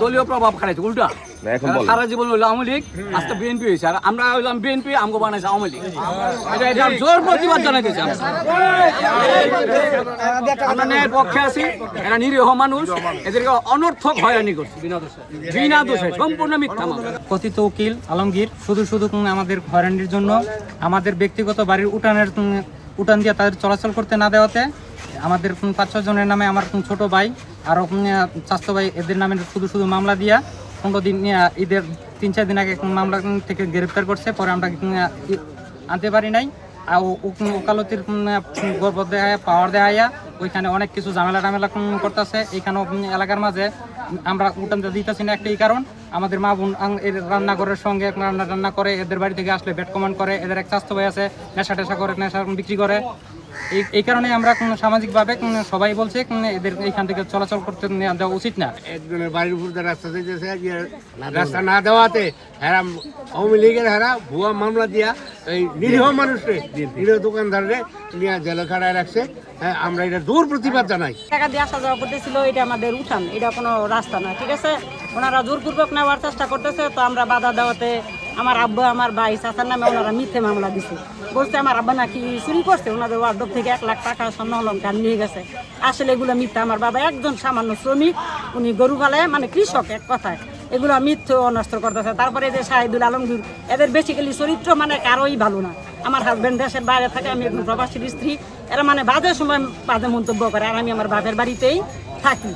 দলীয় প্রভাব খাটাইছে উল্টা সারা জীবন হইলো আওয়ামী লীগ, আজকে বিএনপি হয়েছে, আর আমরা হইলাম বিএনপি, আমগো বানাইছে আওয়ামী লীগ। এটা জোর প্রতিবাদ জানাইতেছি আমরা ন্যায়ের পক্ষে আছি। এরা নিরীহ মানুষ, এদেরকে অনর্থক হয়রানি করছে বিনা দোষে, সম্পূর্ণ মিথ্যা মামলা। কথিত উকিল আলমগীর শুধু আমাদের হয়রানির জন্য আমাদের ব্যক্তিগত বাড়ির উঠান দিয়ে তাদের চলাচল করতে না দেওয়াতে আমাদের ৫-৬ জনের নামে আমার ছোট ভাই আরও স্বাস্থ্য ভাই এদের নামে শুধু মামলা দিয়া 15 দিন ঈদের 3-4 দিন আগে মামলা থেকে গ্রেপ্তার করছে। পরে আমরা আনতে পারি নাই। আর ওকালতির গর্ব দেখায়, পাওয়ার দেখাইয়া ওইখানে অনেক কিছু ঝামেলা করতেছে। এইখানেও এলাকার মাঝে আমরা উঠান দিতেছি না, একটাই কারণ আমাদের মা বোন রান্নাঘরের সঙ্গে রান্না করে, এদের বাড়ি থেকে আসলে ব্যাট কমান্ড করে। এদের এক স্বাস্থ্য ভাই আছে, নেশা করে, নেশা বিক্রি করে। এই কারণে আমরা সামাজিকভাবে সবাই বলছে এদের এইখান থেকে চলাচল করতে দেওয়া উচিত না। একজনের বাড়ির উপর রাস্তা দিতেছে, রাস্তা না দেওয়াতে হেরা আওয়ামী লীগের হেরা ভুয়া মামলা দিয়া এই নিরীহ মানুষকে, নিরীহ দোকানদাররে নিয়ে জেলে খাড়ায় রাখছে। হ্যাঁ, আমরা এটা দূর প্রতিবাদ জানাই। টাকা দিয়ে আসা যাওয়া করতেছিল, এটা আমাদের উঠান, এটা কোনো রাস্তা না, ঠিক আছে। ওনারা জোরপূর্বক নেওয়ার চেষ্টা করতেছে, তো আমরা বাধা দেওয়াতে আমার আব্বা, আমার ভাই, চাচার নামে ওনারা মিথ্যে মামলা দিছে। বলছে আমার আব্বা নাকি চুরি করছে, ওনাদের ওয়ার্ডব থেকে 1 লাখ টাকা স্বর্ণ অলংকার নিয়ে গেছে। আসলে এগুলো মিথ্যা। আমার বাবা একজন সামান্য শ্রমিক, উনি গরু পালে, মানে কৃষক এক কথায়। এগুলো মিথ্যে অনষ্ট করতেছে। তারপরে এদের শাহিদুল আলমগীর, এদের বেসিক্যালি চরিত্র মানে কারোই ভালো না। আমার হাজব্যান্ড দেশের বাইরে থাকে, আমি একজন প্রবাসীর স্ত্রী। এরা মানে বাজে সময় বাজে মন্তব্য করে, আর আমি আমার বাপের বাড়িতেই থাকি।